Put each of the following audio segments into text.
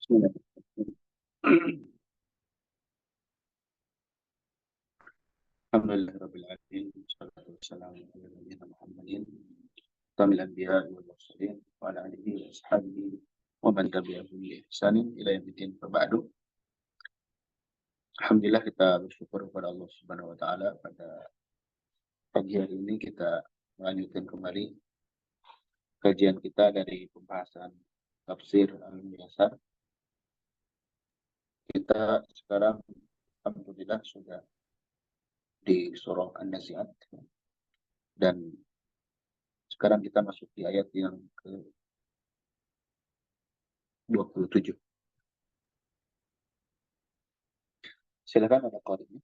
Bismillahirrahmanirrahim. Alhamdulillahirabbil alamin. Wassalatu wassalamu ala nabiyyina Muhammadin tamil anbiya wal mursalin wa ala alihi wa ashabihi wa man tabi'ahum bi ihsanin ila yaumiddin. Ba'du. Alhamdulillah, kita bersyukur kepada Allah Subhanahu wa taala, pada pagi hari ini kita melanjutkan kembali kajian kita dari pembahasan tafsir Al-Muyassar. Kita sekarang alhamdulillah sudah di surah An-Nazi'at, dan sekarang kita masuk di ayat yang ke-27. Silakan, ada qari'nya.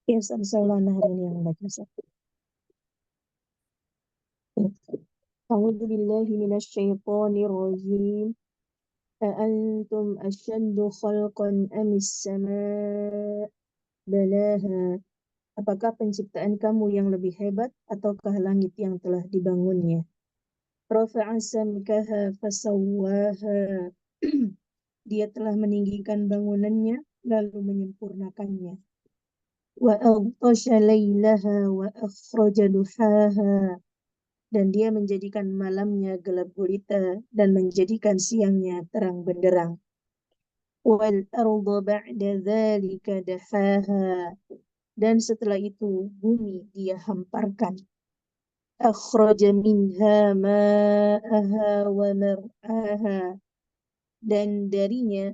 Ya, sama-sama hari ini yang baca. A'udzu billahi minasyaitonir rajim. A'antum asyaddu khalqan amis samaa banaha. Apakah penciptaan kamu yang lebih hebat ataukah langit yang telah dibangunnya? Rafa'a samkaha fasawwaha. Dia telah meninggikan bangunannya lalu menyempurnakannya. Wa aghtasha lailaha wa akhraja duhaha. Dan dia menjadikan malamnya gelap gulita dan menjadikan siangnya terang benderang. Wal arda ba'da dzalika dahaha. Dan setelah itu bumi dia hamparkan. Akhraja minha ma'aha wa mar'aha. Dan darinya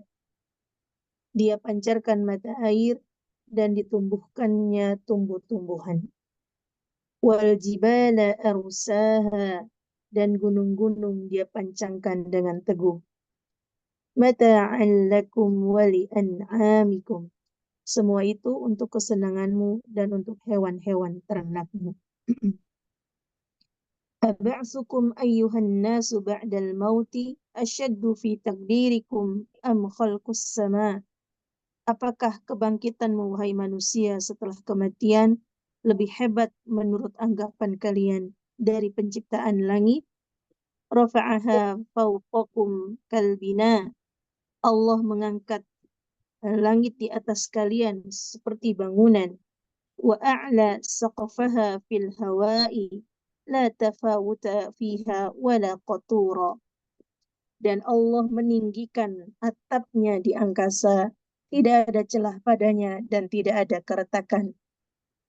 dia pancarkan mata air dan ditumbuhkannya tumbuh-tumbuhan. Wal jibala arsaha. Dan gunung-gunung dia pancangkan dengan teguh. Mata'an lakum wa li'an'amikum. Semua itu untuk kesenanganmu dan untuk hewan-hewan ternakmu. Aba'sukum ayyuhan nasu ba'dal mauti asyaddu fi takdirikum am khalqus sama. Apakah kebangkitanmu, wahai manusia, setelah kematian lebih hebat menurut anggapan kalian dari penciptaan langit? Rafa'aha fawqakum kalbina. Allah mengangkat langit di atas kalian seperti bangunan. Wa a'la saqafaha fil hawa'i la tafawuta fiha wala qatura. Dan Allah meninggikan atapnya di angkasa, tidak ada celah padanya dan tidak ada keretakan.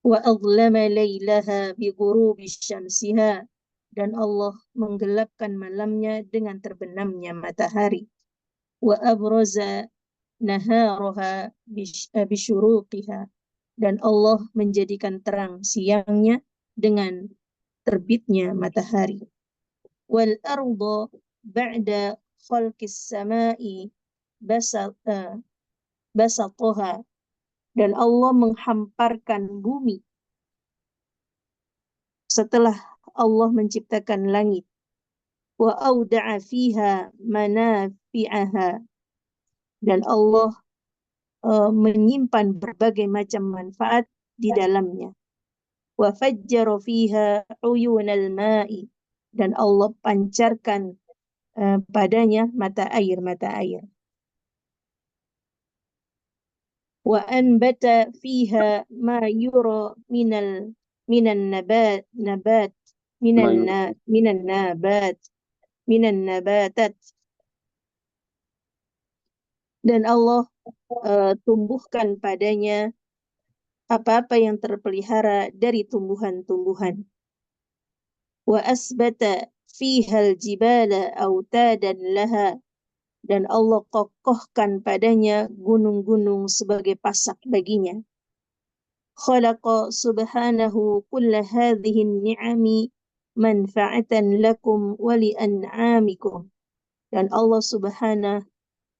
Wa adlama lailaha bi ghurubi syamsiha. Dan Allah menggelapkan malamnya dengan terbenamnya matahari. Wa abraza naharaha bisyuruqiha. Dan Allah menjadikan terang siangnya dengan terbitnya matahari. Wal arda ba'da khalqis samai basataha. Dan Allah menghamparkan bumi setelah Allah menciptakan langit. Wa auda'a fiha manafi'aha. Dan Allah menyimpan berbagai macam manfaat di dalamnya. Wa fajjara fiha uyunal ma'i. Dan Allah pancarkan padanya mata air. Wa anbata fiha ma yura minan nabatat. Dan Allah tumbuhkan padanya apa-apa yang terpelihara dari tumbuhan-tumbuhan. Wa asbata fiha al-jibala autadan laha. Dan Allah kokohkan padanya gunung-gunung sebagai pasak baginya. Khalaqa subhanahu kulla hadhihi ni'ami manfa'atan lakum wa li'an'amikum. Dan Allah Subhanahu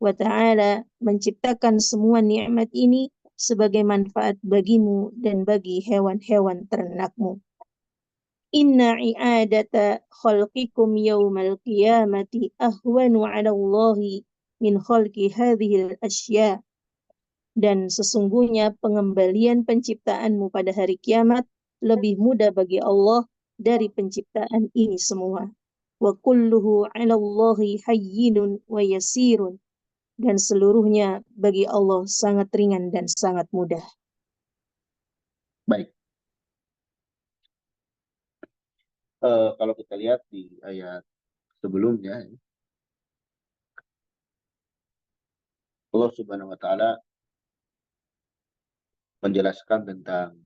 wa ta'ala menciptakan semua nikmat ini sebagai manfaat bagimu dan bagi hewan-hewan ternakmu. Inna i'adata khalqikum yawmal qiyamati ahwanu 'ala Allahi min khalqi hadhil asya. Dan sesungguhnya pengembalian penciptaanmu pada hari kiamat lebih mudah bagi Allah dari penciptaan ini semua. Wa kulluhu 'ala Allahi hayyinun wa yasirun. dan seluruhnya bagi Allah sangat ringan dan sangat mudah. Baik. Kalau kita lihat di ayat sebelumnya, Allah Subhanahu wa Ta'ala menjelaskan tentang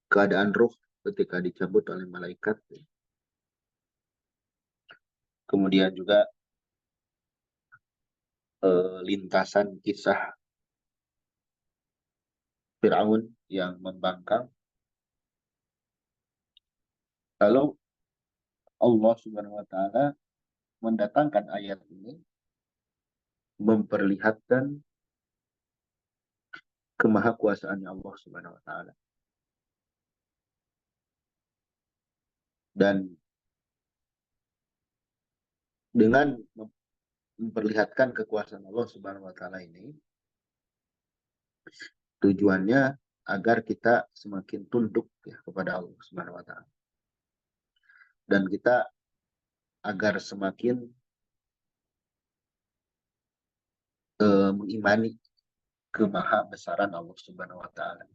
keadaan ruh ketika dicabut oleh malaikat. Kemudian juga lintasan kisah Fir'aun yang membangkang. Lalu Allah Subhanahu wa Ta'ala mendatangkan ayat ini memperlihatkan kemahakuasaan Allah Subhanahu wa Ta'ala. Dan dengan memperlihatkan kekuasaan Allah Subhanahu wa Ta'ala ini, tujuannya agar kita semakin tunduk ya kepada Allah Subhanahu wa Ta'ala. Dan kita agar semakin mengimani kemahabesaran Allah Subhanahu wa Ta'ala.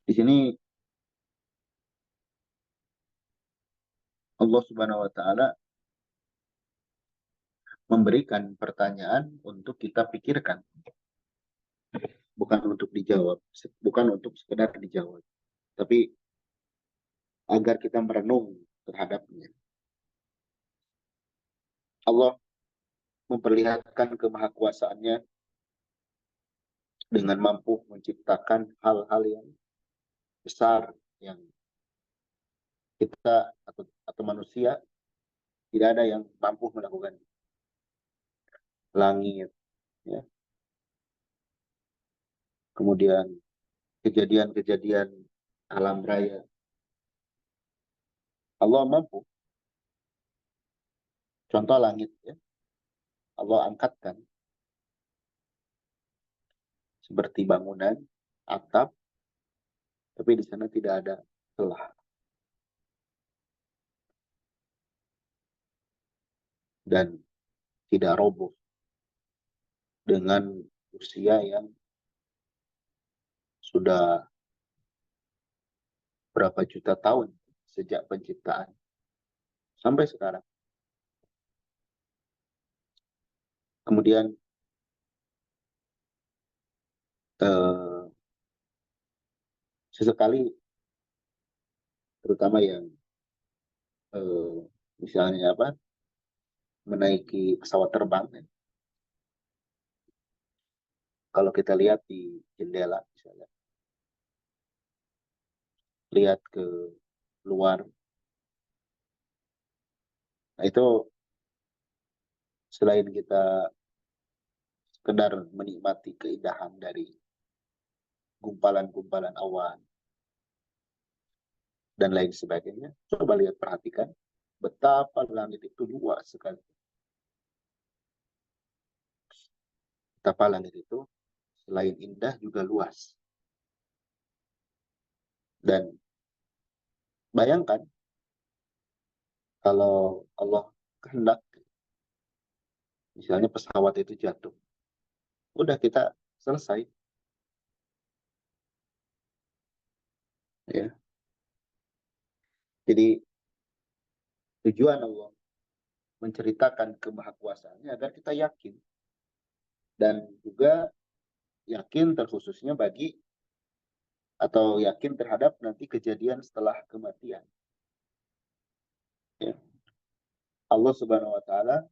Di sini Allah Subhanahu wa Ta'ala memberikan pertanyaan untuk kita pikirkan, bukan untuk dijawab, bukan untuk sekedar dijawab, tapi agar kita merenung terhadapnya. Allah memperlihatkan kemahakuasaannya dengan mampu menciptakan hal-hal yang besar yang kita atau manusia tidak ada yang mampu melakukan. Langit, ya. Kemudian kejadian-kejadian alam raya. Allah mampu. Contoh langit, ya. Allah angkatkan seperti bangunan, atap, tapi di sana tidak ada celah. Dan tidak roboh dengan usia yang sudah berapa juta tahun sejak penciptaan sampai sekarang. Kemudian sesekali, terutama yang misalnya menaiki pesawat terbang, ya. Kalau kita lihat di jendela misalnya, lihat ke luar, nah itu selain kita sekedar menikmati keindahan dari gumpalan-gumpalan awan dan lain sebagainya, coba lihat, perhatikan betapa langit itu luas sekali. Betapa langit itu selain indah juga luas. Dan bayangkan kalau Allah kehendak, misalnya pesawat itu jatuh, udah kita selesai. Ya. Jadi tujuan Allah menceritakan kemahakuasaannya agar kita yakin, dan juga yakin terkhususnya bagi atau yakin terhadap nanti kejadian setelah kematian. Ya. Allah Subhanahu wa Ta'ala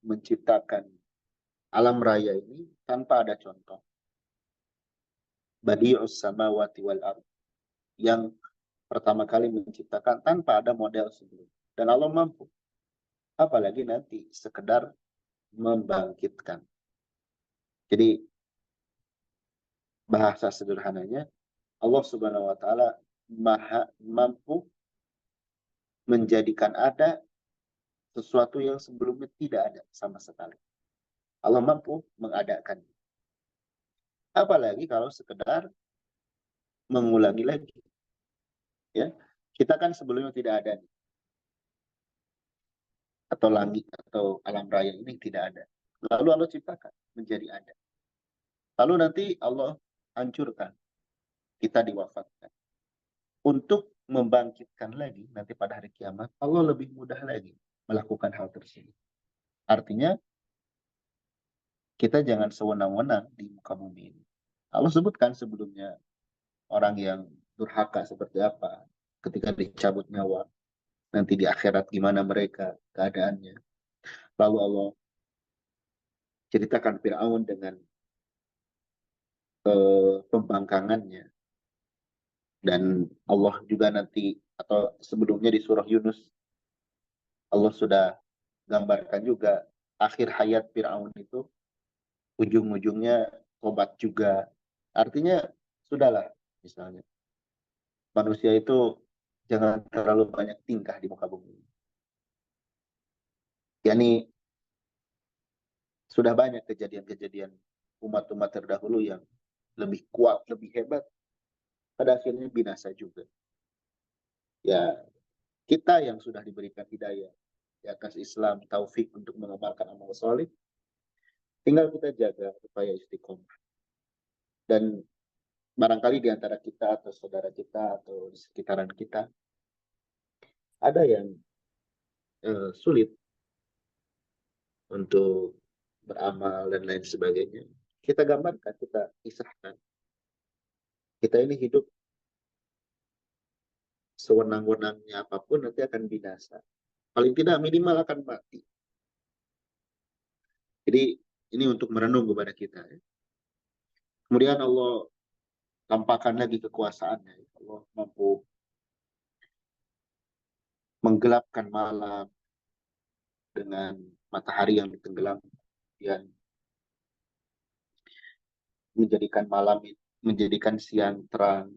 menciptakan alam raya ini tanpa ada contoh. Badi'us samawati wal ardh, yang pertama kali menciptakan tanpa ada model sebelum. Dan Allah mampu. Apalagi nanti sekedar membangkitkan. Jadi bahasa sederhananya, Allah Subhanahu wa Ta'ala maha mampu menjadikan ada sesuatu yang sebelumnya tidak ada sama sekali. Allah mampu mengadakan. Apalagi kalau sekedar mengulangi lagi. Ya, kita kan sebelumnya tidak ada. atau langit atau alam raya ini tidak ada. Lalu Allah ciptakan menjadi ada. Lalu nanti Allah hancurkan, kita diwafatkan. Untuk membangkitkan lagi nanti pada hari kiamat, Allah lebih mudah lagi melakukan hal tersebut. Artinya kita jangan sewenang-wenang di muka bumi ini. Allah sebutkan sebelumnya orang yang durhaka seperti apa ketika dicabut nyawa. Nanti di akhirat gimana mereka keadaannya. Lalu Allah ceritakan Fir'aun dengan pembangkangannya. Dan Allah juga nanti, atau sebelumnya di surah Yunus, Allah sudah gambarkan juga akhir hayat Fir'aun itu ujung-ujungnya tobat juga. Artinya sudahlah, misalnya manusia itu jangan terlalu banyak tingkah di muka bumi. Yani sudah banyak kejadian-kejadian umat-umat terdahulu yang lebih kuat, lebih hebat, pada akhirnya binasa juga. Ya, kita yang sudah diberikan hidayah di atas Islam, taufik untuk mengamalkan amal soleh, tinggal kita jaga supaya istiqomah. Dan barangkali di antara kita atau saudara kita atau di sekitaran kita ada yang sulit untuk beramal dan lain sebagainya. Kita gambarkan, kita kisahkan. Kita ini hidup sewenang-wenangnya apapun nanti akan binasa. Paling tidak minimal akan mati. Jadi ini untuk merenung kepada kita. Ya. Kemudian Allah tampakkan lagi kekuasaannya. Allah mampu menggelapkan malam dengan matahari yang tenggelam dan menjadikan malam, menjadikan siang terang.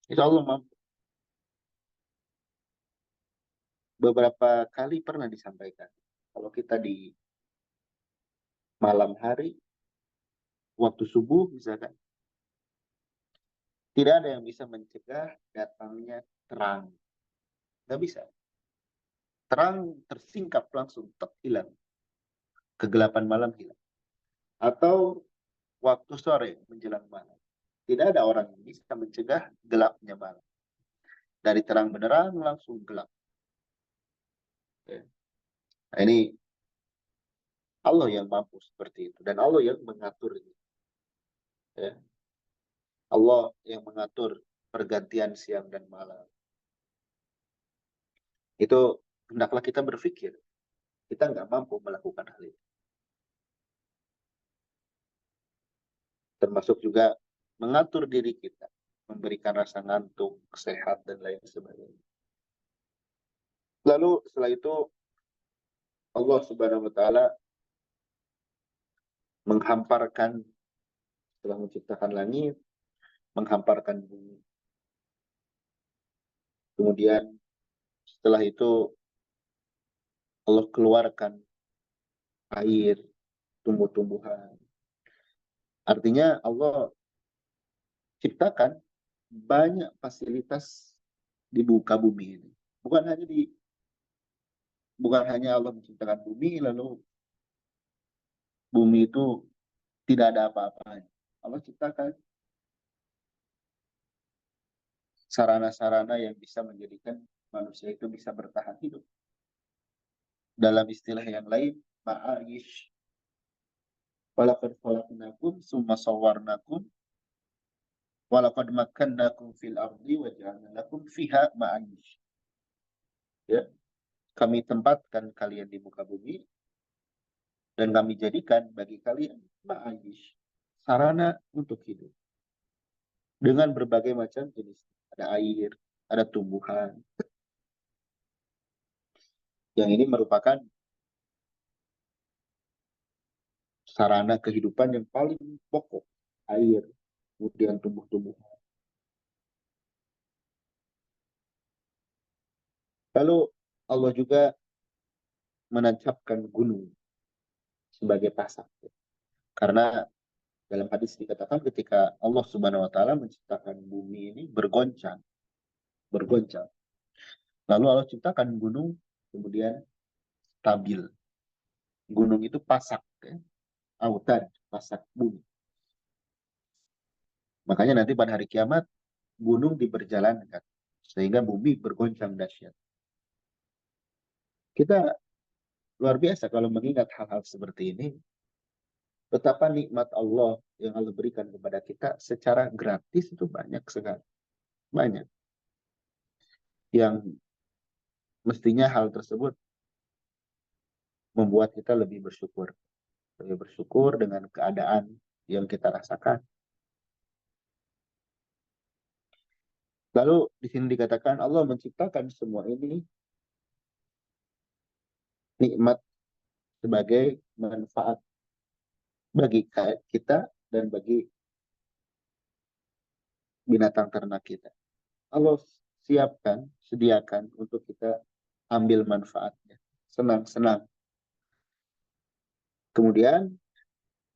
Itu Allah mampu. Beberapa kali pernah disampaikan, kalau kita di malam hari, waktu subuh misalkan, tidak ada yang bisa mencegah datangnya terang. Nggak bisa. Terang tersingkap langsung, hilang. Kegelapan malam hilang. Atau waktu sore menjelang malam. Tidak ada orang yang bisa mencegah gelapnya malam. Dari terang benderang langsung gelap. Nah, ini Allah yang mampu seperti itu. Dan Allah yang mengaturnya. Ya. Allah yang mengatur pergantian siang dan malam. Itu hendaklah kita berpikir. Kita nggak mampu melakukan hal itu. Termasuk juga mengatur diri kita. Memberikan rasa ngantuk, sehat, dan lain sebagainya. Lalu setelah itu Allah Subhanahu wa taala menghamparkan, setelah menciptakan langit, menghamparkan bumi. Kemudian setelah itu Allah keluarkan air, tumbuh-tumbuhan. Artinya Allah ciptakan banyak fasilitas di muka bumi ini. Bukan hanya Allah menciptakan bumi lalu bumi itu tidak ada apa-apanya. Allah ciptakan sarana-sarana yang bisa menjadikan manusia itu bisa bertahan hidup. Dalam istilah yang lain, ma'ayish. Walaqad khalaqnakum summa sawwarnakum walaqad makkannakum fil ardi wa ja'alna lakum fiha ma'ayish. Ya, kami tempatkan kalian di muka bumi dan kami jadikan bagi kalian ma'ayish, sarana untuk hidup. Dengan berbagai macam jenis. Ada air, ada tumbuhan. Yang ini merupakan sarana kehidupan yang paling pokok. Air, kemudian tumbuh-tumbuhan. Lalu Allah juga menancapkan gunung sebagai pasak. Karena dalam hadis dikatakan ketika Allah Subhanahu wa taala menciptakan bumi ini bergoncang. Lalu Allah ciptakan gunung kemudian stabil. Gunung itu pasak, ya. Autad, pasak bumi. Makanya nanti pada hari kiamat, gunung diperjalankan, sehingga bumi bergoncang dahsyat. Kita luar biasa kalau mengingat hal-hal seperti ini, betapa nikmat Allah yang Allah berikan kepada kita secara gratis itu banyak sekali. Banyak. Yang mestinya hal tersebut membuat kita lebih bersyukur. Lebih bersyukur dengan keadaan yang kita rasakan. Lalu di sini dikatakan Allah menciptakan semua ini nikmat sebagai manfaat bagi kita dan bagi binatang ternak kita. Allah siapkan, sediakan untuk kita ambil manfaatnya. Senang-senang. Kemudian,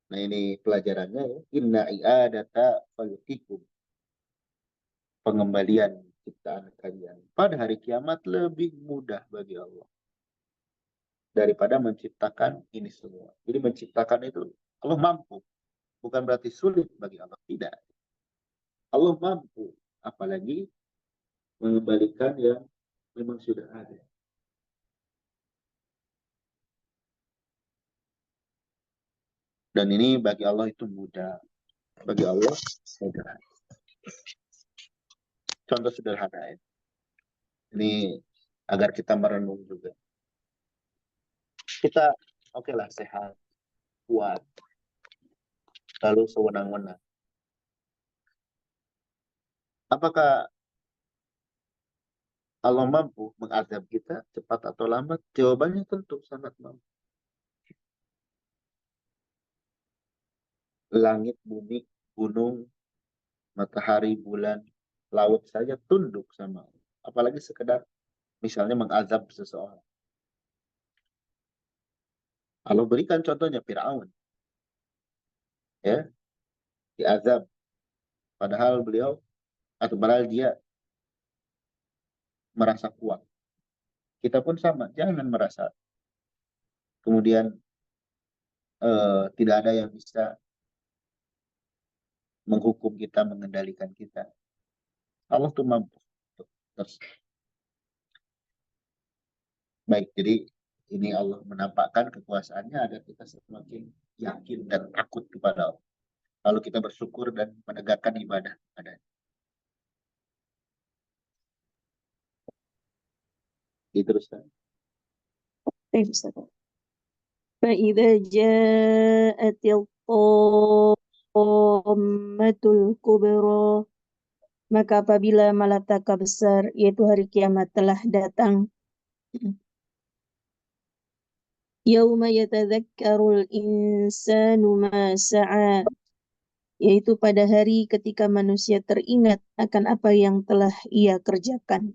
nah ini pelajarannya ya. Inna i'adata falyutikum. Pengembalian ciptaan kalian pada hari kiamat lebih mudah bagi Allah daripada menciptakan ini semua. Jadi menciptakan itu Allah mampu. Bukan berarti sulit bagi Allah. Tidak. Allah mampu. Apalagi mengembalikan yang memang sudah ada. Dan ini bagi Allah itu mudah. Bagi Allah mudah. Contoh sederhana ya. Ini agar kita merenung juga. Kita oke lah sehat, kuat, lalu sewenang-wenang. Apakah Allah mampu mengazab kita cepat atau lambat? Jawabannya tentu sangat mampu. Langit, bumi, gunung, matahari, bulan, laut saja tunduk sama Allah. Apalagi sekedar misalnya mengazab seseorang. Allah berikan contohnya Fir'aun. Ya, diazab. Padahal beliau, atau padahal dia merasa kuat. Kita pun sama, jangan merasa. Kemudian tidak ada yang bisa menghukum kita, mengendalikan kita. Allah tuh mampu. Terus. Baik, jadi ini Allah menampakkan kekuasaannya agar kita semakin yakin dan takut kepada Allah. Lalu kita bersyukur dan menegakkan ibadah kepada-Nya. Diteruskan. Baik, Ustaz. فإذا جاءت الطامة الكبرى, maka apabila malapetaka besar, yaitu hari kiamat telah datang, yauma yatadzakkarul insanu ma sa'a, yaitu pada hari ketika manusia teringat akan apa yang telah ia kerjakan.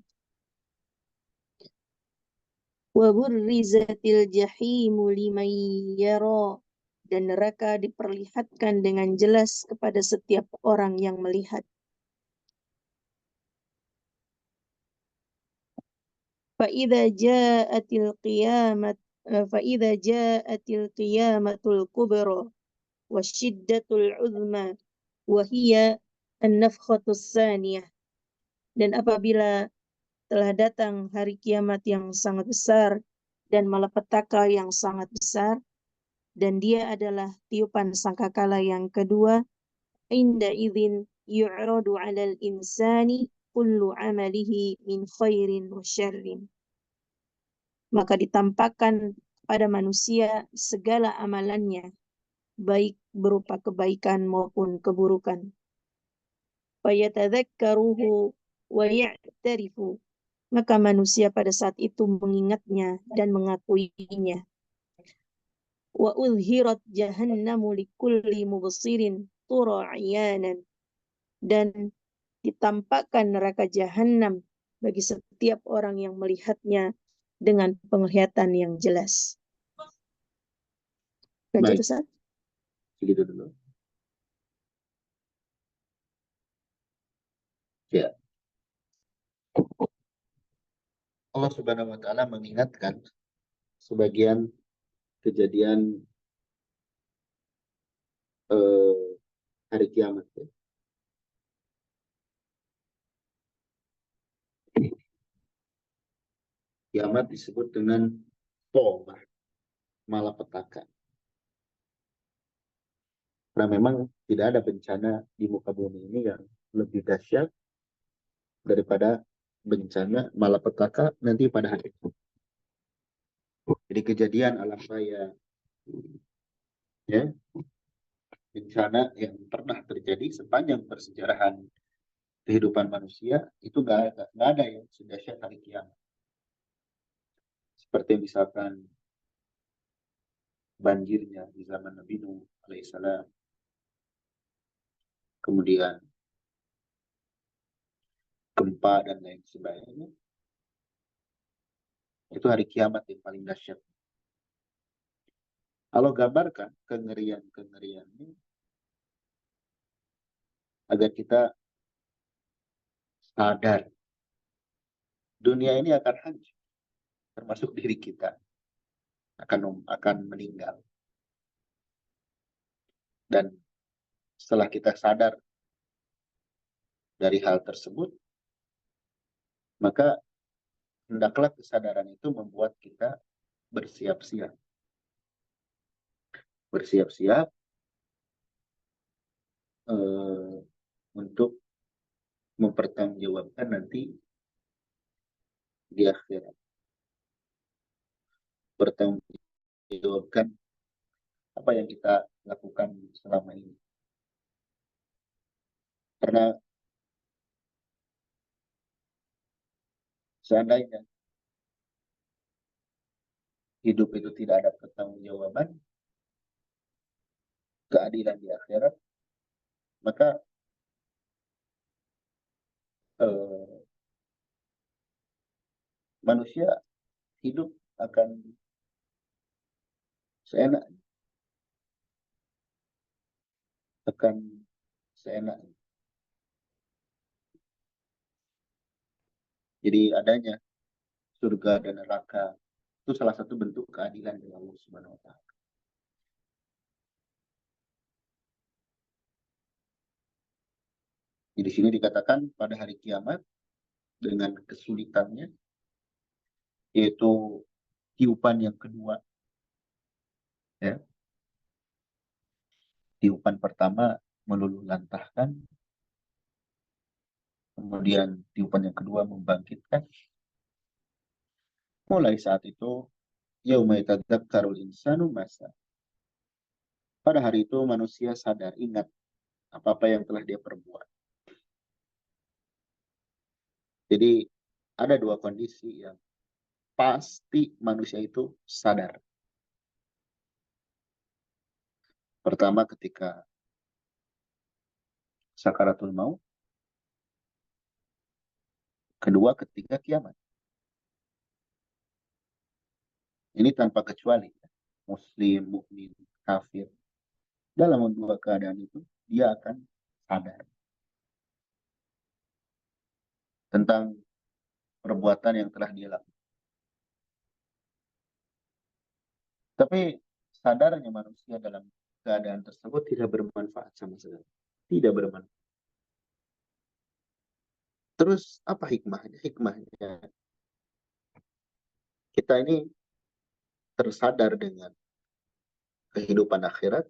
Wa burrizatil jahimu liman yara, dan neraka diperlihatkan dengan jelas kepada setiap orang yang melihat. فإذا جاءت القيامة فإذا جاءت القيامة الكبرى والشدة العظمى وهي النفخة الثانية, dan apabila telah datang hari kiamat yang sangat besar dan malapetaka yang sangat besar, dan dia adalah tiupan sangkakala yang kedua, inda idzin yu'radu 'alal insani kullu 'amalihi min khairin wa syarrin, maka ditampakkan pada manusia segala amalannya, baik berupa kebaikan maupun keburukan. Fayatadzakkaruhu wa ya'tarifu, maka manusia pada saat itu mengingatnya dan mengakuinya. Wa udhirat jahannamu likulli mubsirin tura ayanan, dan ditampakkan neraka jahanam bagi setiap orang yang melihatnya dengan penglihatan yang jelas. Lanjut, Baik, Ustaz. segitu dulu. Ya. Allah Subhanahu wa taala mengingatkan sebagian kejadian eh, hari kiamat. Ya. Kiamat disebut dengan tobah, malapetaka. Karena memang tidak ada bencana di muka bumi ini yang lebih dahsyat daripada bencana malapetaka nanti pada hari itu. Jadi kejadian alam raya, ya, bencana yang pernah terjadi sepanjang persejarahan kehidupan manusia itu nggak ada yang sedahsyat hari kiamat. Seperti misalkan banjirnya di zaman Nabi Nuh alaihissalam, kemudian gempa dan lain sebagainya. Itu hari kiamat yang paling dahsyat. Kalau gambarkan kengerian-kengerian ini agar kita sadar dunia ini akan hancur, termasuk diri kita akan meninggal. Dan setelah kita sadar dari hal tersebut, maka hendaklah kesadaran itu membuat kita bersiap-siap. Bersiap-siap untuk mempertanggungjawabkan nanti di akhirat. Bertanggungjawabkan apa yang kita lakukan selama ini. Karena seandainya hidup itu tidak ada pertanggungjawaban, keadilan di akhirat, maka manusia hidup akan seenak, akan seenak. Jadi adanya surga dan neraka itu salah satu bentuk keadilan dari Allah Subhanahu wa taala. Di sini dikatakan pada hari kiamat dengan kesulitannya, yaitu tiupan yang kedua. Ya. Tiupan pertama meluluh lantahkan, kemudian tiupan yang kedua membangkitkan. Mulai saat itu, yauma yatadzakkarul insanu masa. Pada hari itu manusia sadar, ingat apa-apa yang telah dia perbuat. Jadi ada dua kondisi yang pasti manusia itu sadar. Pertama ketika sakaratul maut, kedua ketika kiamat. Ini tanpa kecuali muslim, mukmin, kafir. Dalam dua keadaan itu dia akan sadar tentang perbuatan yang telah dia lakukan. Tapi sadarnya manusia dalam keadaan tersebut tidak bermanfaat sama sekali. Tidak bermanfaat. Terus apa hikmahnya? Hikmahnya kita ini tersadar dengan kehidupan akhirat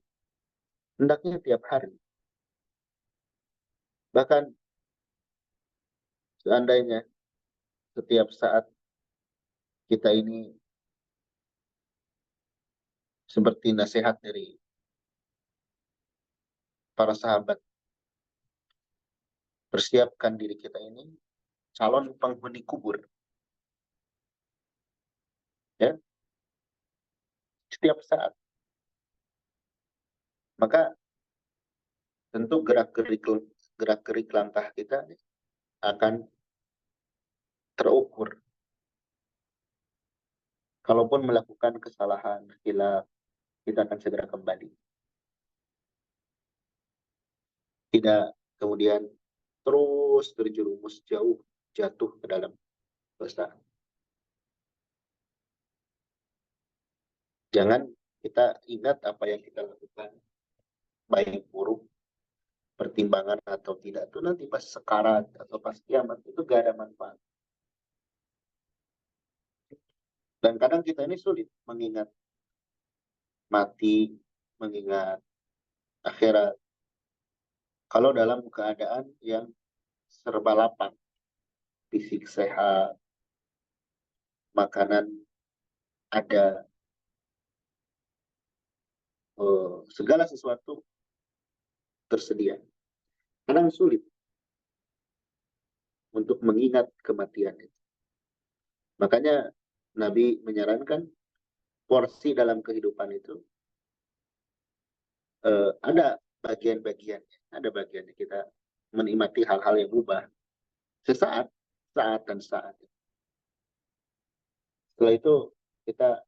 hendaknya tiap hari. Bahkan seandainya setiap saat kita ini seperti nasihat dari para sahabat, persiapkan diri kita ini calon penghuni kubur. Ya, setiap saat. Maka tentu gerak-gerik langkah kita akan terukur. Kalaupun melakukan kesalahan, hilaf, kita akan segera kembali. Tidak kemudian terus terjerumus jauh jatuh ke dalam dosa. Jangan kita ingat apa yang kita lakukan, baik buruk, pertimbangan atau tidak, itu nanti pas sekarat atau pas kiamat, itu gak ada manfaat. Dan kadang kita ini sulit mengingat mati, mengingat akhirat, kalau dalam keadaan yang serba lapang, fisik sehat, makanan ada, segala sesuatu tersedia. Kadang sulit untuk mengingat kematian itu. Makanya Nabi menyarankan porsi dalam kehidupan itu ada bagian-bagiannya, ada bagiannya kita menikmati hal-hal yang mubah sesaat, saat dan saat. Setelah itu kita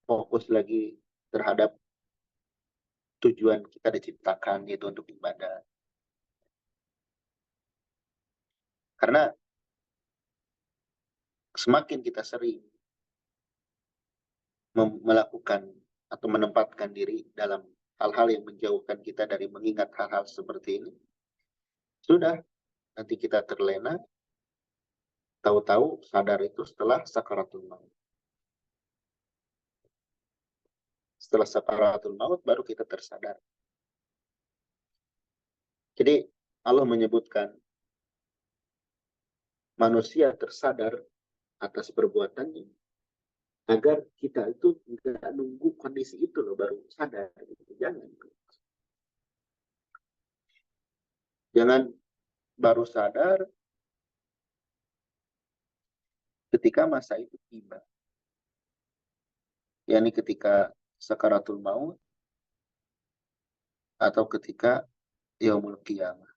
fokus lagi terhadap tujuan kita diciptakan, yaitu untuk ibadah. Karena semakin kita sering melakukan atau menempatkan diri dalam hal-hal yang menjauhkan kita dari mengingat hal-hal seperti ini, sudah nanti kita terlena, tahu-tahu sadar itu setelah sakaratul maut. Setelah sakaratul maut baru kita tersadar. Jadi Allah menyebutkan manusia tersadar atas perbuatannya agar kita itu nggak nunggu kondisi itu loh baru sadar. Jangan baru sadar ketika masa itu tiba. Yakni ketika sakaratul maut atau ketika yaumul qiyamah.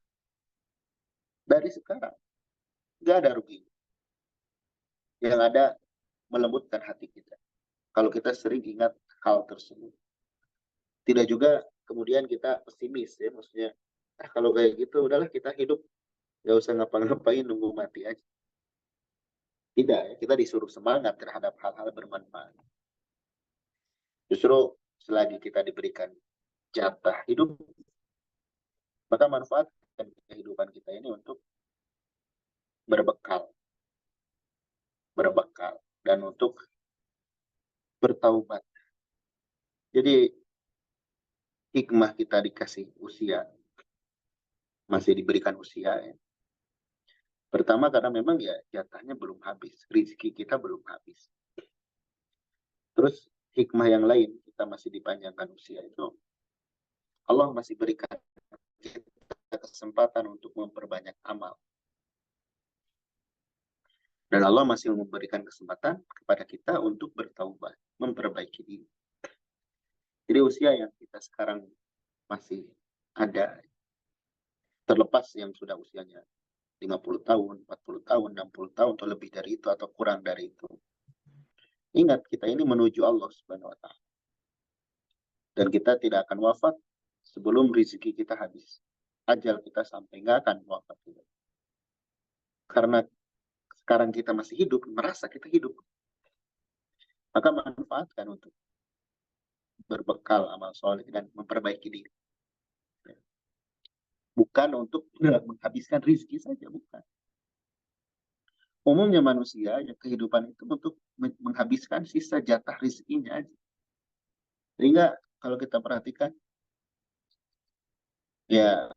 Dari sekarang nggak ada rugi. Yang ada melembutkan hati kita. Kalau kita sering ingat hal tersebut. Tidak juga kemudian kita pesimis ya, maksudnya kalau kayak gitu udahlah kita hidup nggak usah ngapa-ngapain nunggu mati aja. Tidak ya, kita disuruh semangat terhadap hal-hal bermanfaat. Justru selagi kita diberikan jatah hidup, maka manfaatkan kehidupan kita ini untuk berbekal, dan untuk bertaubat. Jadi hikmah kita dikasih usia, masih diberikan usia ya. Pertama karena memang ya jatahnya belum habis, rezeki kita belum habis. Terus hikmah yang lain, kita masih dipanjangkan usia itu, Allah masih berikan kita kesempatan untuk memperbanyak amal. Dan Allah masih memberikan kesempatan kepada kita untuk bertaubat, memperbaiki diri. Jadi usia yang kita sekarang masih ada, terlepas yang sudah usianya 50 tahun, 40 tahun, 60 tahun, atau lebih dari itu, atau kurang dari itu. Ingat, kita ini menuju Allah Subhanahu wa Ta'ala. Dan kita tidak akan wafat sebelum rezeki kita habis. Ajal kita sampai, nggak akan wafat juga. Karena sekarang kita masih hidup, merasa kita hidup. Maka manfaatkan untuk berbekal amal soleh dan memperbaiki diri. Bukan untuk menghabiskan rezeki saja, bukan. Umumnya manusia, ya, kehidupan itu untuk menghabiskan sisa jatah rezekinya aja. Sehingga kalau kita perhatikan, ya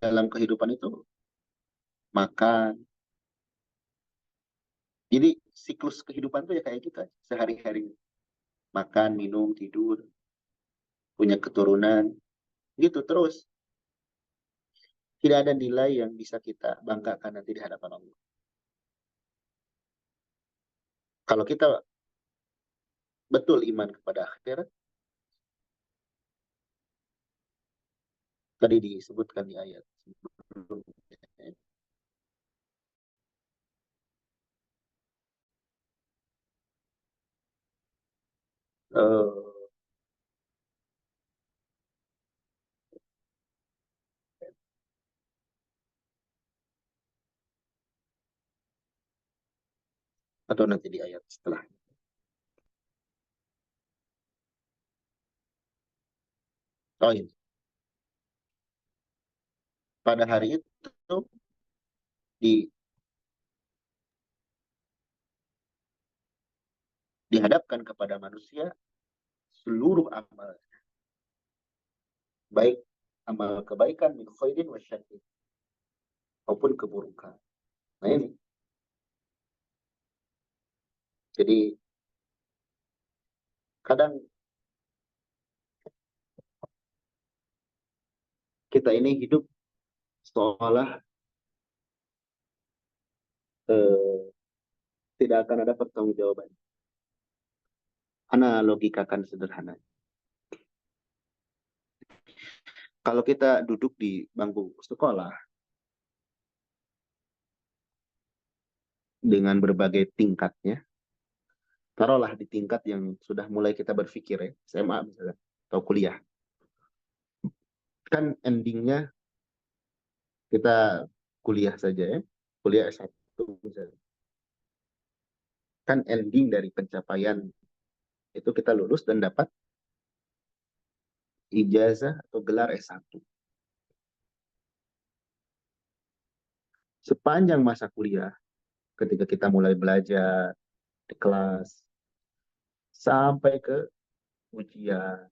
dalam kehidupan itu makan. Jadi siklus kehidupan itu ya kayak gitu aja, sehari-hari. Makan, minum, tidur, punya keturunan, gitu terus. Tidak ada nilai yang bisa kita banggakan nanti di hadapan Allah. Kalau kita betul iman kepada akhirat, tadi disebutkan di ayat sebelumnya, atau nanti di ayat setelah. Oh iya, pada hari itu di, dihadapkan kepada manusia seluruh amal, baik amal kebaikan min khairin wa syarrin, maupun keburukan. Nah ini, jadi kadang kita ini hidup seolah eh, tidak akan ada pertanggungjawaban. Ana logikakan sederhana. Kalau kita duduk di bangku sekolah dengan berbagai tingkatnya, taruhlah di tingkat yang sudah mulai kita berpikir ya, SMA misalnya, atau kuliah. Kan endingnya kita kuliah saja ya, kuliah S1 misalnya. Kan ending dari pencapaian itu kita lulus dan dapat ijazah atau gelar S1. Sepanjang masa kuliah, ketika kita mulai belajar di kelas, sampai ke ujian,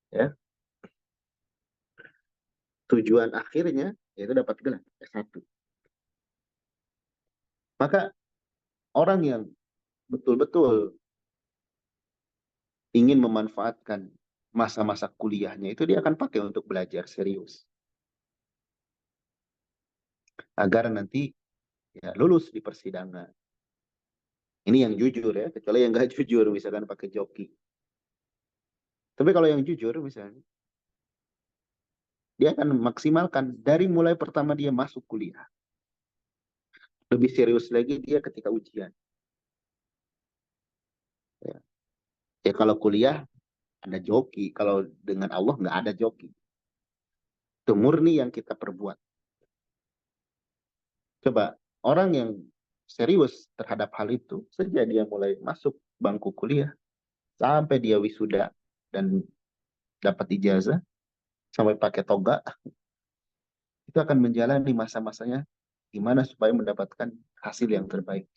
ya, tujuan akhirnya yaitu dapat gelar S1. Maka orang yang betul-betul ingin memanfaatkan masa-masa kuliahnya itu dia akan pakai untuk belajar serius agar nanti ya, lulus di persidangan. Ini yang jujur ya, kecuali yang nggak jujur misalkan pakai joki. Tapi kalau yang jujur misalnya, dia akan memaksimalkan dari mulai pertama dia masuk kuliah. Lebih serius lagi dia ketika ujian. Ya, ya kalau kuliah ada joki, kalau dengan Allah nggak ada joki. Itu murni yang kita perbuat. Coba orang yang serius terhadap hal itu, sejak dia mulai masuk bangku kuliah, sampai dia wisuda dan dapat ijazah, sampai pakai toga, itu akan menjalani masa-masanya gimana supaya mendapatkan hasil yang terbaik.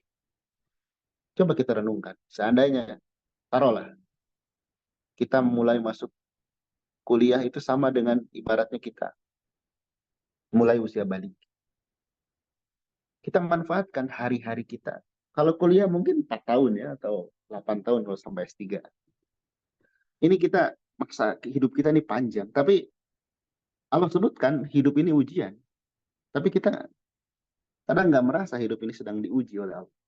Coba kita renungkan, seandainya, taruhlah, kita mulai masuk kuliah itu sama dengan ibaratnya kita mulai usia balik. Kita manfaatkan hari-hari kita. Kalau kuliah mungkin 4 tahun ya, atau 8 tahun kalau sampai S3. Ini kita maksa hidup kita ini panjang. Tapi Allah sebutkan hidup ini ujian. Tapi kita kadang nggak merasa hidup ini sedang diuji oleh Allah.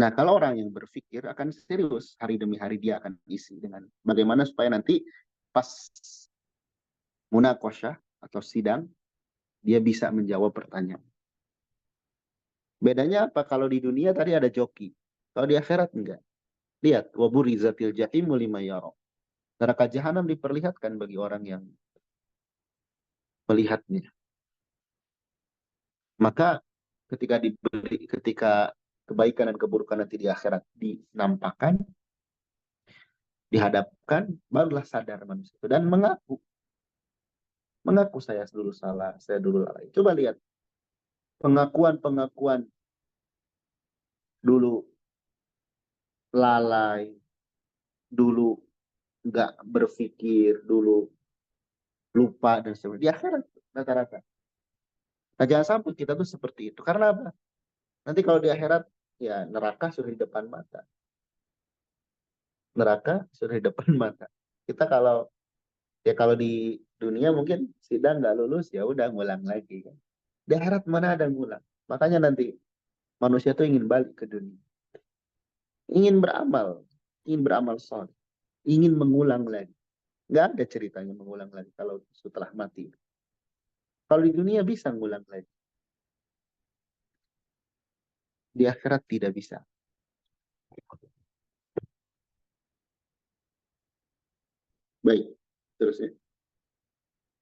Nah, kalau orang yang berpikir akan serius, hari demi hari dia akan isi dengan bagaimana supaya nanti pas munakosyah atau sidang, dia bisa menjawab pertanyaan. Bedanya apa? Kalau di dunia tadi ada joki. Kalau di akhirat enggak. Lihat, waburizatil jahimu lima yara. Neraka jahanam diperlihatkan bagi orang yang melihatnya. Maka ketika kebaikan dan keburukan nanti di akhirat dinampakkan, dihadapkan, barulah sadar manusia itu dan mengaku saya dulu salah, saya dulu lalai. Coba lihat pengakuan-pengakuan dulu lalai, dulu nggak berpikir, dulu lupa dan sebagainya. Di akhirat rata-rata. Nah, jangan sampai kita tuh seperti itu. Karena apa? Nanti kalau di akhirat, ya neraka sudah di depan mata. Neraka sudah di depan mata. Kita kalau di dunia mungkin sidang nggak lulus, ya udah ngulang lagi kan. Di akhirat mana ada ngulang. Makanya nanti manusia tuh ingin balik ke dunia. Ingin beramal soleh. Ingin mengulang lagi. Nggak ada ceritanya mengulang lagi kalau setelah mati. Kalau di dunia bisa ngulang lagi. Di akhirat tidak bisa. Baik, terus ya.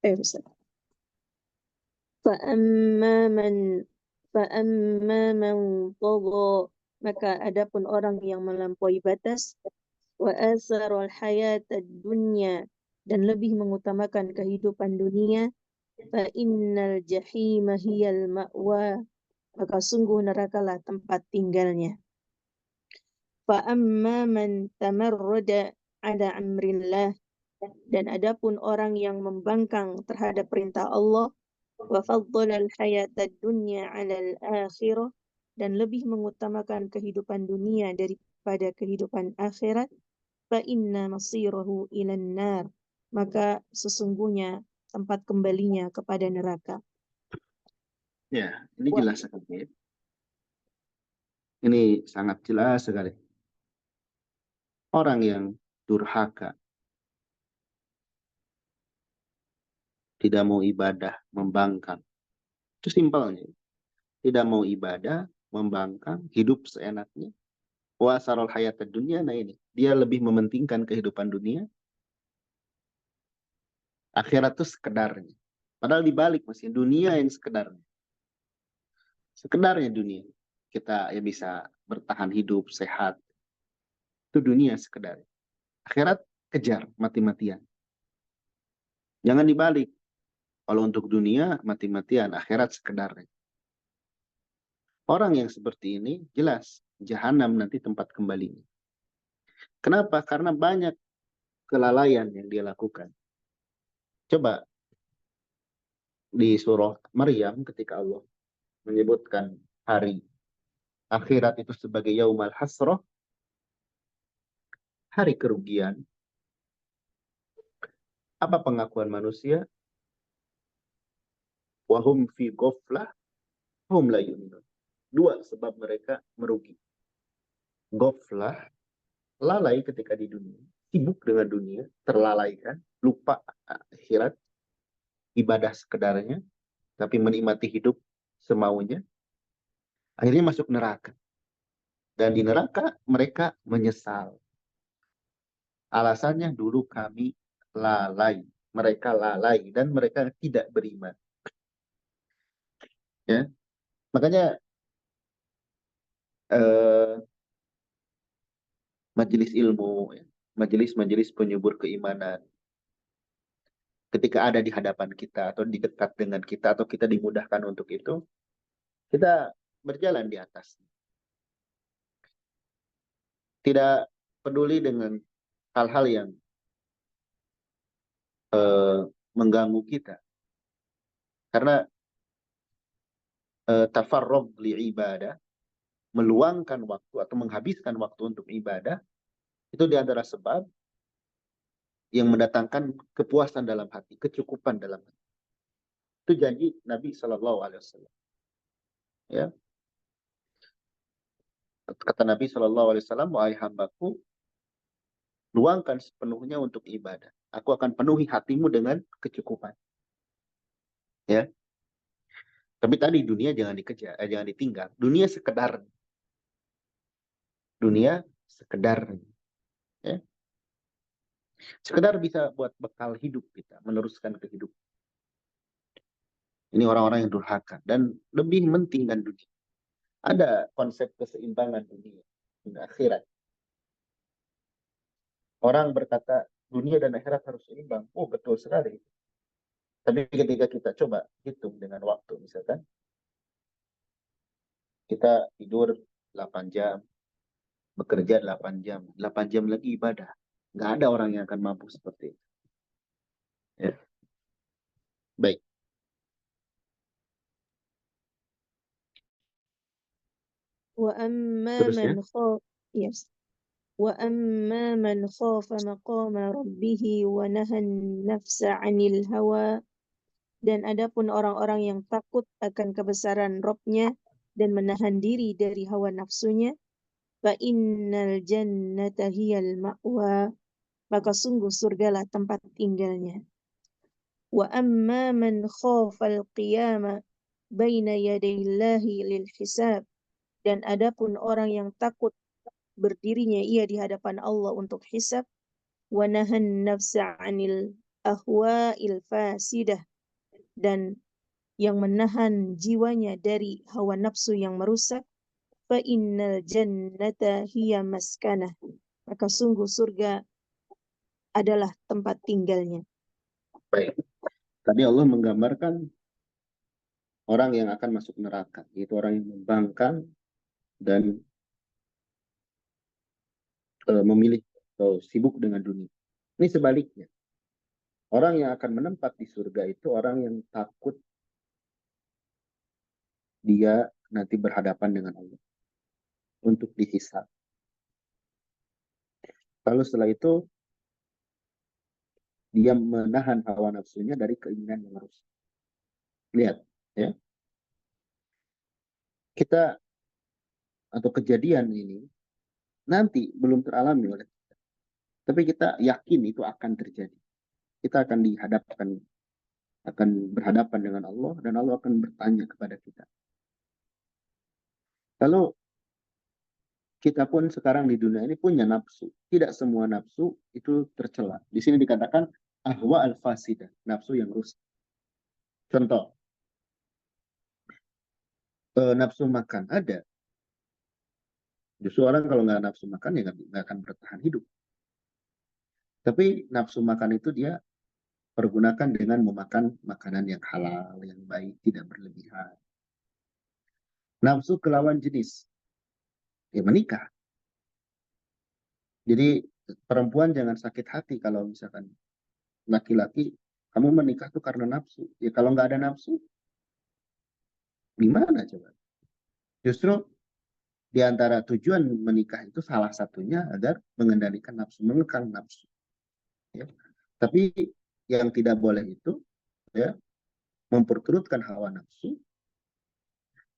Ustaz. فأما من فأما من طغى, maka adapun orang yang melampaui batas, wa asarul hayatad dunya, dan lebih mengutamakan kehidupan dunia, fa innal jahima hiyal ma'wa, maka sungguh nerakalah tempat tinggalnya. Fa amma man tamarrada ala amrillah, dan adapun orang yang membangkang terhadap perintah Allah, wa faddala al-hayatad dunya 'ala al-akhirah, dan lebih mengutamakan kehidupan dunia daripada kehidupan akhirat, fa inna masirahu ilan nar, maka sesungguhnya tempat kembalinya kepada neraka. Ya, ini jelas sekali. Ini sangat jelas sekali. Orang yang durhaka, tidak mau ibadah, membangkang. Itu simpelnya. Tidak mau ibadah, membangkang, hidup seenaknya. Wa sarul hayatad dunya, nah ini. Dia lebih mementingkan kehidupan dunia. Akhirat itu sekedarnya. Padahal dibalik masih dunia yang sekedarnya. Sekedarnya dunia. Kita ya bisa bertahan hidup, sehat. Itu dunia sekedarnya. Akhirat kejar, mati-matian. Jangan dibalik. Kalau untuk dunia, mati-matian. Akhirat sekedarnya. Orang yang seperti ini, jelas. Jahanam nanti tempat kembalinya. Kenapa? Karena banyak kelalaian yang dia lakukan. Coba di surah Maryam ketika Allah menyebutkan hari akhirat itu sebagai yaumal hasrah, hari kerugian. Apa pengakuan manusia? Wahum fi ghaflah hum la yu'minun. Dua sebab mereka merugi. Ghaflah, lalai ketika di dunia, sibuk dengan dunia, terlalaikan, lupa akhirat, ibadah sekedarnya, tapi menikmati hidup semaunya, akhirnya masuk neraka. Dan di neraka mereka menyesal. Alasannya dulu kami lalai. Mereka lalai dan mereka tidak beriman. Ya, makanya majelis ilmu, ya, majelis-majelis penyubur keimanan, ketika ada di hadapan kita atau di dekat dengan kita atau kita dimudahkan untuk itu, kita berjalan di atas. Tidak peduli dengan hal-hal yang mengganggu kita. Karena tafarrog li ibadah, meluangkan waktu atau menghabiskan waktu untuk ibadah, itu di antara sebab yang mendatangkan kepuasan dalam hati, kecukupan dalam hati. Itu janji Nabi SAW. Ya. Kata Nabi SAW, wahai hambaku, luangkan sepenuhnya untuk ibadah. Aku akan penuhi hatimu dengan kecukupan. Ya. Tapi tadi dunia jangan dikejar, jangan ditinggal. Dunia sekedar. Dunia sekedar. Ya. Sekedar bisa buat bekal hidup kita, meneruskan kehidupan. Ini orang-orang yang durhaka dan lebih mementingkan dunia. Ada konsep keseimbangan dunia dan akhirat. Orang berkata dunia dan akhirat harus seimbang. Oh, betul sekali. Tapi ketika kita coba hitung dengan waktu, misalkan kita tidur 8 jam, bekerja 8 jam, 8 jam lagi ibadah. Nggak ada orang yang akan mampu seperti itu. Ya. Baik. Wa amma Terus ya. man khafa, yes. Wa amma man khafa maqama rabbih wa nahan nafsa 'anil hawa, dan adapun orang-orang yang takut akan kebesaran Rabb-nya dan menahan diri dari hawa nafsunya, fa innal jannata hiyal ma'wa, maka sungguh surgalah tempat tinggalnya. Wa amma man khafal qiyama baina yadayillahi lil hisab, dan adapun orang yang takut berdirinya ia di hadapan Allah untuk hisab, wa nahan nafsa 'anil ahwa'il fasidah, dan yang menahan jiwanya dari hawa nafsu yang merusak, fa innal jannata hiya maskanah, maka sungguh surga adalah tempat tinggalnya. Baik. Tadi Allah menggambarkan orang yang akan masuk neraka, yaitu orang yang membangkang dan memilih atau sibuk dengan dunia. Ini sebaliknya. Orang yang akan menempat di surga itu orang yang takut dia nanti berhadapan dengan Allah untuk dihisab. Lalu setelah itu dia menahan hawa nafsunya dari keinginan yang rusak. Lihat, ya. Kita atau kejadian ini nanti belum teralami oleh kita. Tapi kita yakin itu akan terjadi. Kita akan dihadapkan, akan berhadapan dengan Allah, dan Allah akan bertanya kepada kita. Lalu kita pun sekarang di dunia ini punya nafsu. Tidak semua nafsu itu tercela. Di sini dikatakan ahwa al-fasidah, nafsu yang rusak. Contoh, nafsu makan ada. Justru orang kalau nggak nafsu makan ya nggak akan bertahan hidup. Tapi nafsu makan itu dia pergunakan dengan memakan makanan yang halal, yang baik, tidak berlebihan. Nafsu ke lawan jenis, ya menikah. Jadi perempuan jangan sakit hati kalau misalkan laki-laki, kamu menikah tuh karena nafsu. Ya kalau nggak ada nafsu, gimana coba? Justru di antara tujuan menikah itu salah satunya agar mengendalikan nafsu, mengekang nafsu. Ya. Tapi yang tidak boleh itu ya memperturutkan hawa nafsu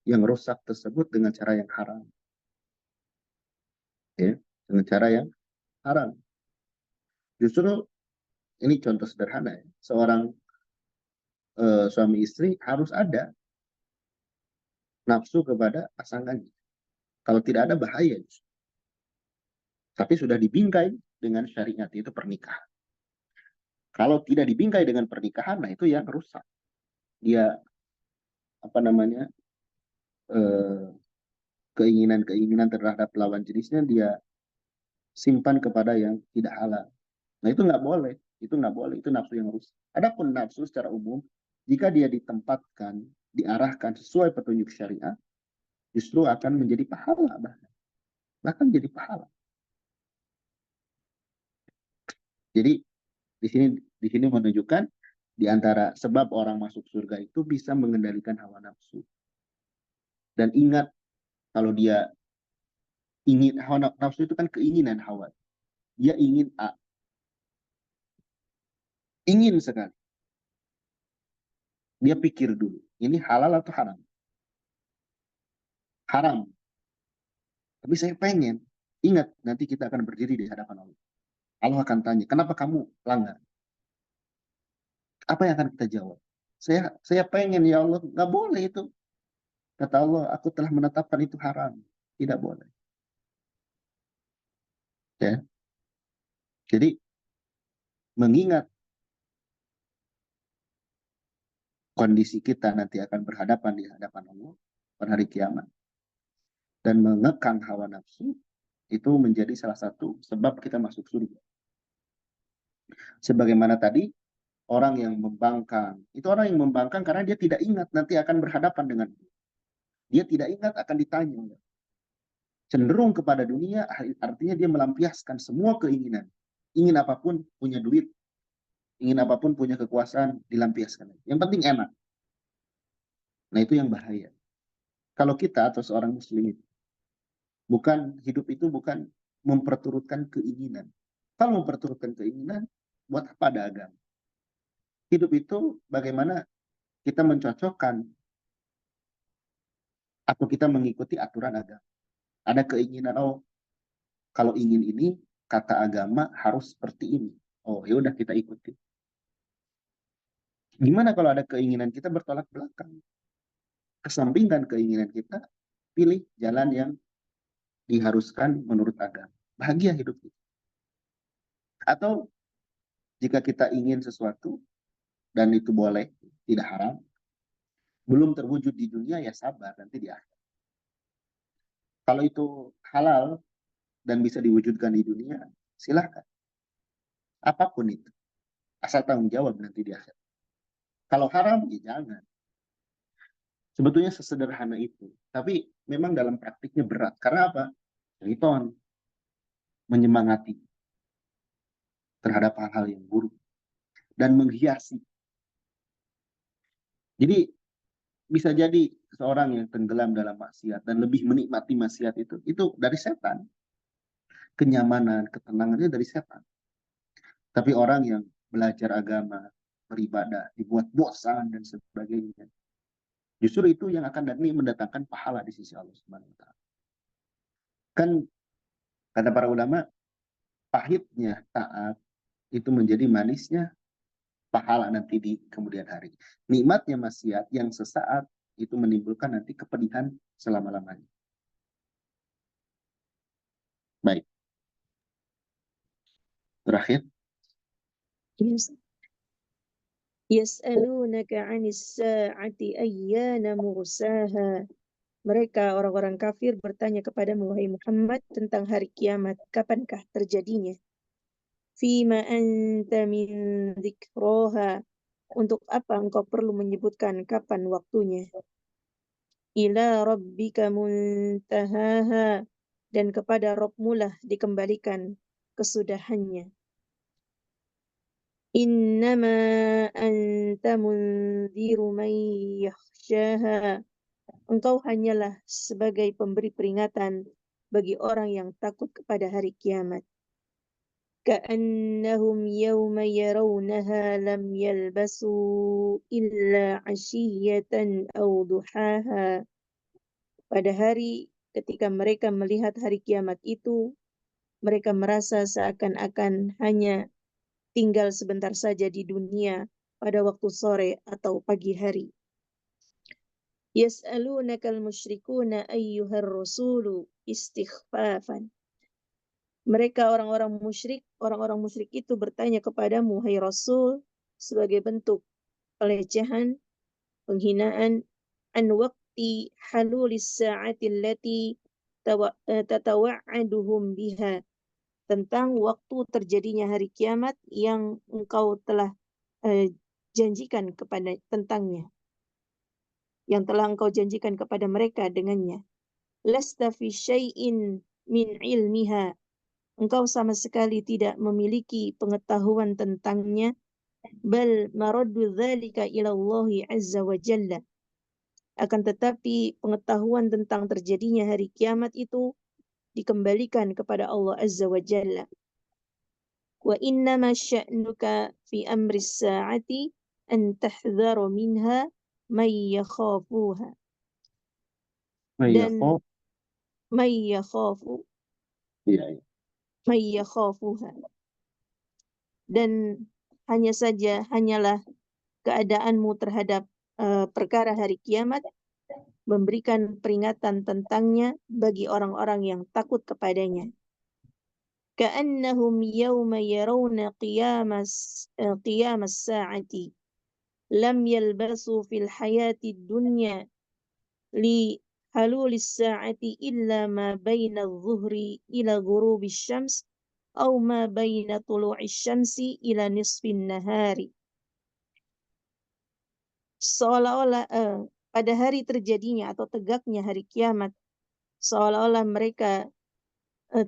yang rusak tersebut dengan cara yang haram. Ya, dengan cara yang haram. Justru ini contoh sederhana ya. Seorang suami istri harus ada nafsu kepada pasangannya. Kalau tidak ada bahaya. Tapi sudah dibingkai dengan syariat itu pernikahan. Kalau tidak dibingkai dengan pernikahan, nah itu yang rusak. Dia apa namanya keinginan-keinginan terhadap lawan jenisnya dia simpan kepada yang tidak halal. Nah itu nggak boleh, itu nggak boleh, itu nafsu yang rusak. Adapun nafsu secara umum, jika dia ditempatkan, diarahkan sesuai petunjuk syariat, justru akan menjadi pahala bahkan jadi pahala. Jadi di sini menunjukkan di antara sebab orang masuk surga itu bisa mengendalikan hawa nafsu. Dan ingat kalau dia ingin, hawa nafsu itu kan keinginan hawa. Dia ingin A. Ingin sekali. Dia pikir dulu, ini halal atau haram? Haram. Tapi saya pengen. Ingat, nanti kita akan berdiri di hadapan Allah. Allah akan tanya, kenapa kamu langgar? Apa yang akan kita jawab? Saya pengen, ya Allah, nggak boleh itu. Kata Allah, aku telah menetapkan itu haram. Tidak boleh. Ya. Jadi, mengingat kondisi kita nanti akan berhadapan di hadapan Allah pada hari kiamat. Dan mengekang hawa nafsu, itu menjadi salah satu sebab kita masuk surga. Sebagaimana tadi, orang yang membangkang. Itu orang yang membangkang karena dia tidak ingat nanti akan berhadapan dengan dia. Dia tidak ingat akan ditanya. Cenderung kepada dunia, artinya dia melampiaskan semua keinginan. Ingin apapun, punya duit. Ingin apapun, punya kekuasaan, dilampiaskan. Yang penting enak. Nah itu yang bahaya. Kalau kita atau seorang muslim, hidup itu bukan memperturutkan keinginan. Kalau memperturutkan keinginan, buat apa ada agama? Hidup itu bagaimana kita mencocokkan atau kita mengikuti aturan agama. Ada keinginan, oh kalau ingin ini, kata agama harus seperti ini. Oh ya udah kita ikuti. Gimana kalau ada keinginan kita bertolak belakang? Kesampingkan keinginan kita, pilih jalan yang diharuskan menurut agama. Bahagia hidup kita. Atau jika kita ingin sesuatu, dan itu boleh, tidak haram, belum terwujud di dunia, ya sabar, nanti di akhir. Kalau itu halal, dan bisa diwujudkan di dunia, silahkan. Apapun itu. Asal tanggung jawab nanti di akhir. Kalau haram, ya jangan. Sebetulnya sesederhana itu. Tapi memang dalam praktiknya berat. Karena apa? Syaitan menyemangati terhadap hal-hal yang buruk. Dan menghiasi. Jadi bisa jadi seorang yang tenggelam dalam maksiat dan lebih menikmati maksiat itu dari setan. Kenyamanan, ketenangannya dari setan. Tapi orang yang belajar agama, beribadah, dibuat bosan dan sebagainya, justru itu yang akan mendatangkan pahala di sisi Allah Subhanahu wa taala. Kan kata para ulama, pahitnya taat itu menjadi manisnya pahala nanti di kemudian hari. Nikmatnya maksiat yang sesaat itu menimbulkan nanti kepedihan selama-lamanya. Baik. Terakhir. Yes. Yas'alunaka 'anis sa'ati ayyana mursaha. Mereka orang-orang kafir bertanya kepadamu wahai Muhammad tentang hari kiamat, kapankah terjadinya? Fima anta min dzikraha. Untuk apa engkau perlu menyebutkan kapan waktunya? Ila rabbika muntahaha. Dan kepada Rabbmu lah dikembalikan kesudahannya. Innama anta mundziru man yakhshaha. Engkau hanyalah sebagai pemberi peringatan bagi orang yang takut kepada hari kiamat. Ka'annahum yawma yarawnaha lam yalbasu illa 'ashiyatan aw duhaha. Pada hari ketika mereka melihat hari kiamat itu, mereka merasa seakan-akan hanya tinggal sebentar saja di dunia pada waktu sore atau pagi hari. Yas'alunakal musyrikuna ayyuhar rasulu istighfafan. Mereka orang-orang musyrik itu bertanya kepadamu, hai Rasul, sebagai bentuk pelecehan, penghinaan, an waqti halulis sa'ati allati tatawa'aduhum biha, tentang waktu terjadinya hari kiamat yang engkau telah janjikan kepada tentangnya, yang telah engkau janjikan kepada mereka dengannya. Lasta fi syai'in min ilmiha. Engkau sama sekali tidak memiliki pengetahuan tentangnya. Bal maraddu dzalika ila Allah azza wa jalla. Akan tetapi pengetahuan tentang terjadinya hari kiamat itu dikembalikan kepada Allah azza wa jalla. Wa innama sya'nuka fi amri as-sa'ati an tahdharu minha may yakhafuha. Dan may yakhafu, may yakhafuha. Dan hanyalah keadaanmu terhadap perkara hari kiamat memberikan peringatan tentangnya bagi orang-orang yang takut kepadanya. Ka'annahum yawma yarawna qiyamas sa'ati lam yalbasu fil hayati dunya li halulis sa'ati illa ma baina adh-dhuhri ila ghurubi syams aw ma baina tulu'i syamsi ila nisfin nahari. Seolah-olah pada hari terjadinya atau tegaknya hari kiamat, seolah-olah mereka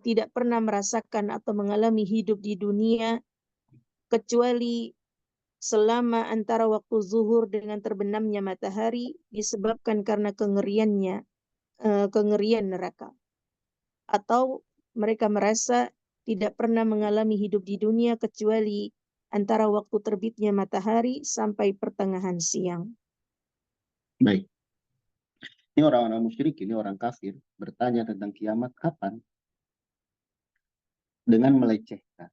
tidak pernah merasakan atau mengalami hidup di dunia kecuali selama antara waktu zuhur dengan terbenamnya matahari disebabkan karena kengerian neraka. Atau mereka merasa tidak pernah mengalami hidup di dunia kecuali antara waktu terbitnya matahari sampai pertengahan siang. Baik. Ini orang-orang musyrik, ini orang kafir bertanya tentang kiamat kapan dengan melecehkan.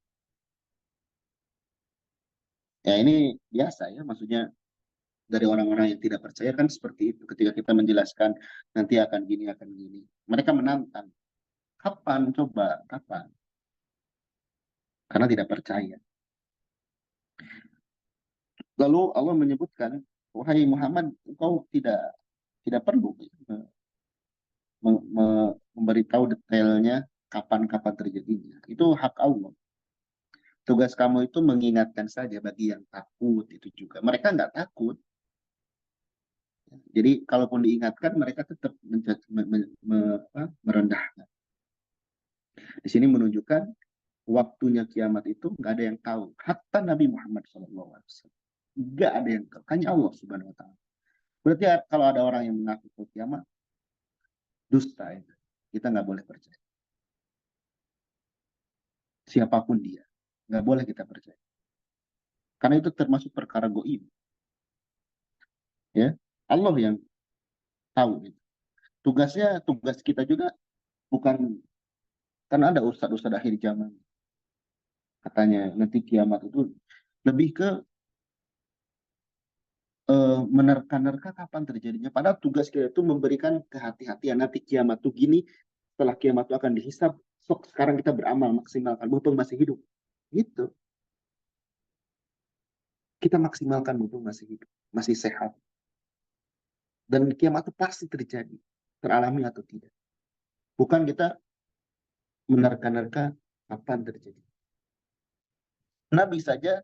Ya ini biasa ya, maksudnya dari orang-orang yang tidak percaya kan seperti itu. Ketika kita menjelaskan nanti akan gini, mereka menantang. Kapan coba, kapan? Karena tidak percaya. Lalu Allah menyebutkan, wahai Muhammad, engkau tidak perlu memberitahu detailnya kapan-kapan terjadinya. Itu hak Allah. Tugas kamu itu mengingatkan saja bagi yang takut itu juga. Mereka nggak takut. Jadi kalaupun diingatkan mereka tetap merendahkan. Di sini menunjukkan waktunya kiamat itu nggak ada yang tahu. Hatta Nabi Muhammad SAW. Nggak ada yang tahu. Hanya Allah Subhanahu Wa Taala. Berarti kalau ada orang yang mengaku kiamat, dusta itu. Kita nggak boleh percaya. Siapapun dia, nggak boleh kita percaya. Karena itu termasuk perkara goib. Ya, Allah yang tahu itu. Tugas kita juga bukan, karena ada ustadz-ustadz akhir zaman. Katanya nanti kiamat itu lebih ke menerka-nerka kapan terjadinya. Padahal tugas kita itu memberikan kehati-hatian. Nanti kiamat itu gini, setelah kiamat itu akan dihisab. Sok sekarang kita beramal maksimalkan, mumpung masih hidup. Gitu. Kita maksimalkan mumpung masih hidup, masih sehat. Dan kiamat itu pasti terjadi, teralami atau tidak. Bukan kita menerka-nerka kapan terjadi. Nabi saja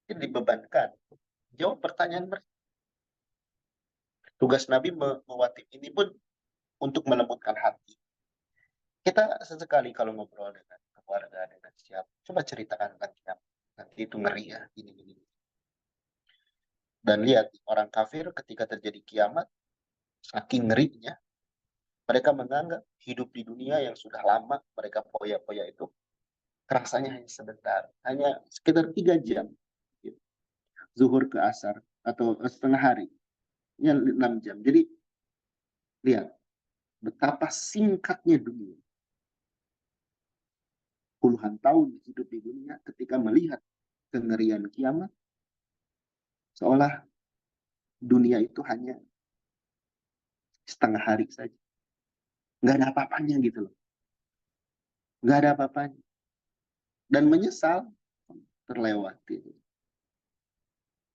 dibebankan. Jawab pertanyaan mereka. Tugas Nabi mewakili ini pun untuk melembutkan hati. Kita sesekali kalau ngobrol dengan keluarga, dengan siapa, coba ceritakan tentang kiamat. Nanti itu ngeri ya, ini. Dan lihat, orang kafir ketika terjadi kiamat, saking ngerinya, mereka menganggap hidup di dunia yang sudah lama, mereka poya-poya itu, kerasanya hanya sebentar, hanya sekitar 3 jam. Zuhur ke asar, atau setengah hari, ini 6 jam. Jadi, lihat, betapa singkatnya dunia. Puluhan tahun hidup di dunia, ketika melihat kengerian kiamat, seolah dunia itu hanya setengah hari saja. Nggak ada apa-apanya gitu loh. Nggak ada apa-apanya. Dan menyesal terlewati.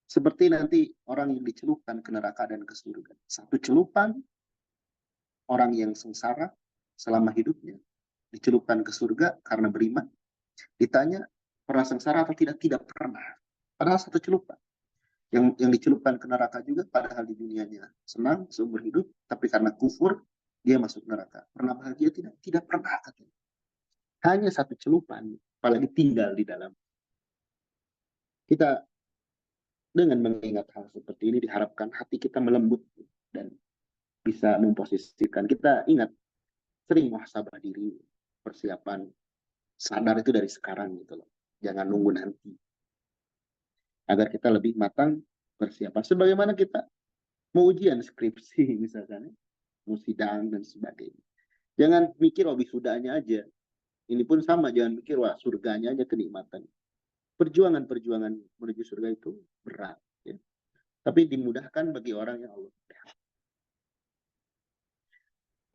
Seperti nanti orang yang dicelupkan ke neraka dan ke surga. Satu celupan, orang yang sengsara selama hidupnya, dicelupkan ke surga karena beriman. Ditanya, pernah sengsara atau tidak? Tidak pernah. Padahal satu celupan. Yang dicelupkan ke neraka juga, padahal di dunianya senang, seumur hidup, tapi karena kufur, dia masuk neraka. Pernah bahagia? Tidak? Tidak pernah. Katanya. Hanya satu celupan, apalagi tinggal di dalam. Kita dengan mengingat hal seperti ini diharapkan hati kita melembut dan bisa memposisikan. Kita ingat, sering muhasabah diri, persiapan, sadar itu dari sekarang gitu loh. Jangan nunggu nanti. Agar kita lebih matang persiapan. Sebagaimana kita mau ujian skripsi misalkan, mau sidang dan sebagainya. Jangan mikir wisudanya aja. Ini pun sama, jangan mikir wah surganya aja kenikmatan. Perjuangan-perjuangan menuju surga itu berat. Ya. Tapi dimudahkan bagi orang yang Allah.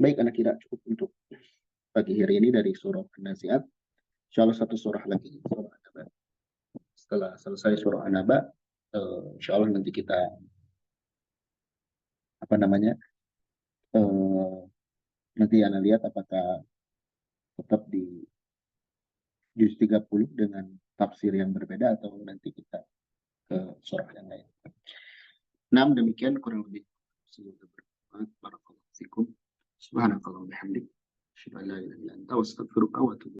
Baik, anak kira cukup untuk pagi hari ini dari surah An-Nazi'at. Insyaallah satu surah lagi, surah An-Naba. Setelah selesai surah An-Naba, insyaallah nanti kita nanti Anda lihat apakah tetap di juz 30 dengan tafsir yang berbeda atau nanti kita ke surah yang lain. Nah, demikian kurang lebih. Semoga bermanfaat. Barakallahu fikum. Subhanakallah wa bihamdik. Asyhadu an la ilaha illa anta, astaghfiruka wa atubu